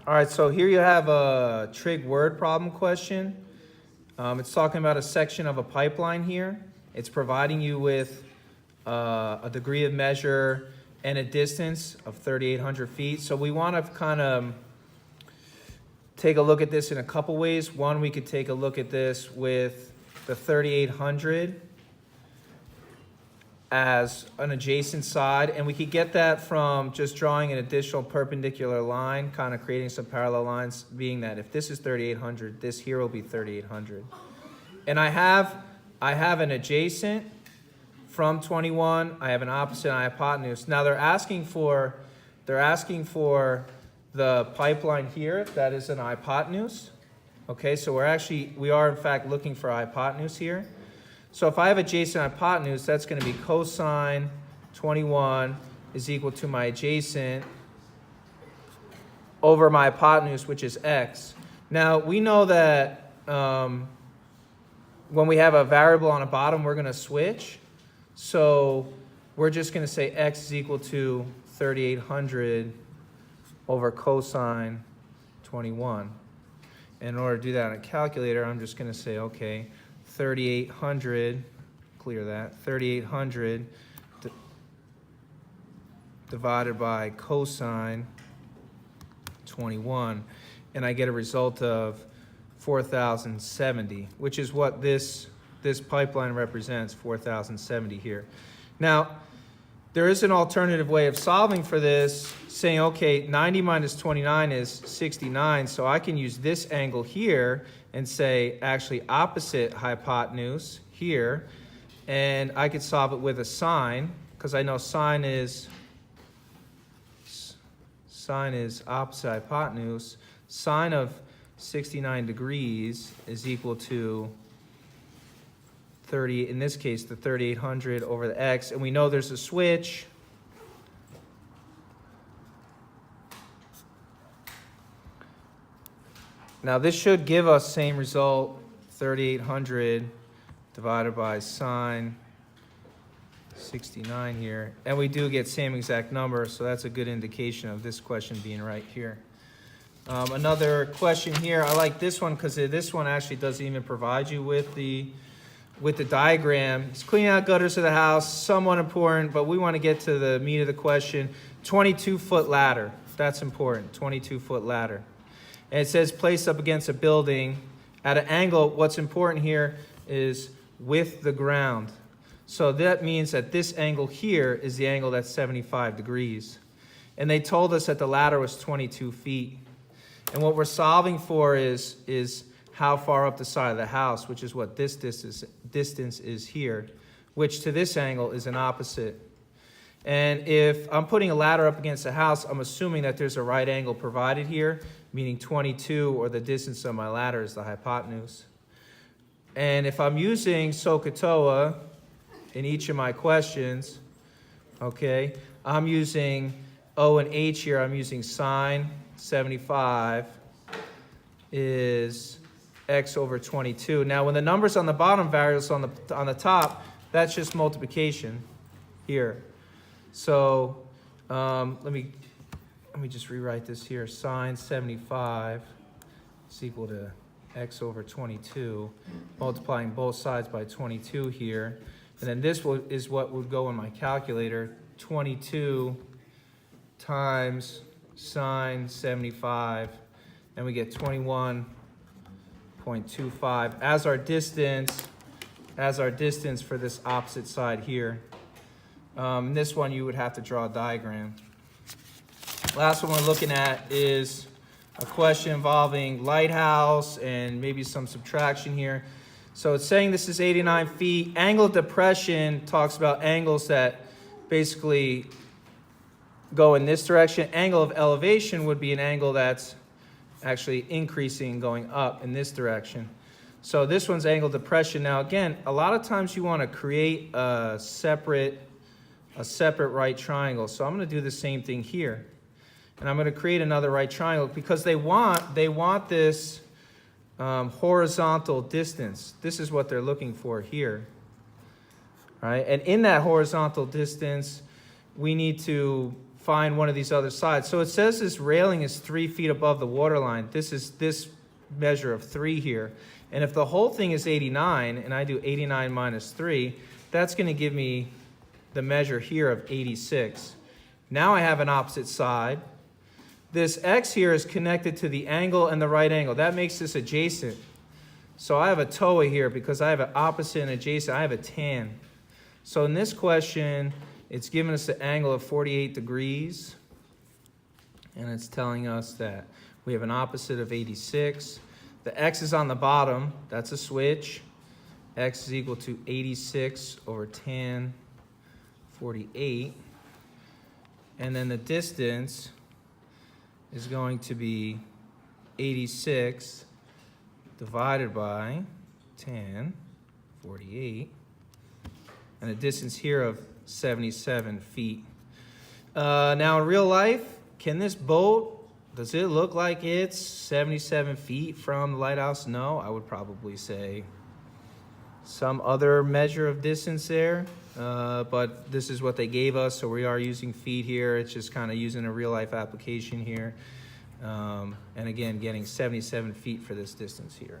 All right, so here you have a trig word problem question. It's talking about a section of a pipeline here. It's providing you with a degree of measure and a distance of 3,800 feet. So we want to kind of take a look at this in a couple ways. One, we could take a look at this with the 3,800 as an adjacent side, and we could get that from just drawing an additional perpendicular line, kind of creating some parallel lines, being that if this is 3,800, this here will be 3,800. And I have an adjacent from 21, I have an opposite and hypotenuse. Now they're asking for the pipeline here, that is an hypotenuse. Okay, so we are in fact looking for a hypotenuse here. So if I have adjacent hypotenuse, that's going to be cosine 21 is equal to my adjacent over my hypotenuse, which is x. Now, we know that when we have a variable on the bottom, we're going to switch. So we're just going to say x is equal to 3,800 over cosine 21. And in order to do that on a calculator, I'm just going to say, okay, 3,800, clear that, 3,800 divided by cosine 21, and I get a result of 4,070, which is what this pipeline represents, 4,070 here. Now, there is an alternative way of solving for this, saying, okay, 90 minus 29 is 69, so I can use this angle here and say actually opposite hypotenuse here, and I could solve it with a sine, because I know sine is opposite hypotenuse. Sine of 69 degrees is equal to 30, in this case, the 3,800 over the x, and we know there's a switch. Now this should give us same result, 3,800 divided by sine 69 here, and we do get same exact number, so that's a good indication of this question being right here. Another question here, I like this one because this one actually doesn't even provide you with the diagram. It's cleaning out gutters of the house, somewhat important, but we want to get to the meat of the question. 22-foot ladder, that's important, 22-foot ladder. And it says placed up against a building at an angle. What's important here is with the ground. So that means that this angle here is the angle that's 75 degrees. And they told us that the ladder was 22 feet. And what we're solving for is how far up the side of the house, which is what this distance is here, which to this angle is an opposite. And if I'm putting a ladder up against a house, I'm assuming that there's a right angle provided here, meaning 22, or the distance of my ladder is the hypotenuse. And if I'm using SOHCAHTOA in each of my questions, okay, I'm using O and H here, I'm using sine 75 is x over 22. Now, when the number's on the bottom, variables on the top, that's just multiplication here. So let me just rewrite this here. Sine 75 is equal to x over 22, multiplying both sides by 22 here. And then this is what would go in my calculator, 22 times sine 75, and we get 21.25 as our distance for this opposite side here. This one you would have to draw a diagram. Last one we're looking at is a question involving Lighthouse and maybe some subtraction here. So it's saying this is 89 feet. Angle of depression talks about angles that basically go in this direction. Angle of elevation would be an angle that's actually increasing, going up in this direction. So this one's angle of depression. Now again, a lot of times you want to create a separate right triangle. So I'm going to do the same thing here. And I'm going to create another right triangle because they want this horizontal distance. This is what they're looking for here. All right? And in that horizontal distance, we need to find one of these other sides. So it says this railing is 3 feet above the water line. This is this measure of 3 here. And if the whole thing is 89, and I do 89 minus 3, that's going to give me the measure here of 86. Now I have an opposite side. This x here is connected to the angle and the right angle. That makes this adjacent. So I have a TOA here because I have an opposite and adjacent. I have a tan. So in this question, it's giving us an angle of 48 degrees. And it's telling us that we have an opposite of 86. The x is on the bottom. That's a switch. X is equal to 86 over tan 48. And then the distance is going to be 86 divided by tan 48. And a distance here of 77 feet. Now in real life, can this boat, does it look like it's 77 feet from the lighthouse? No, I would probably say some other measure of distance there. But this is what they gave us, so we are using feet here. It's just kind of using a real life application here. And again, getting 77 feet for this distance here.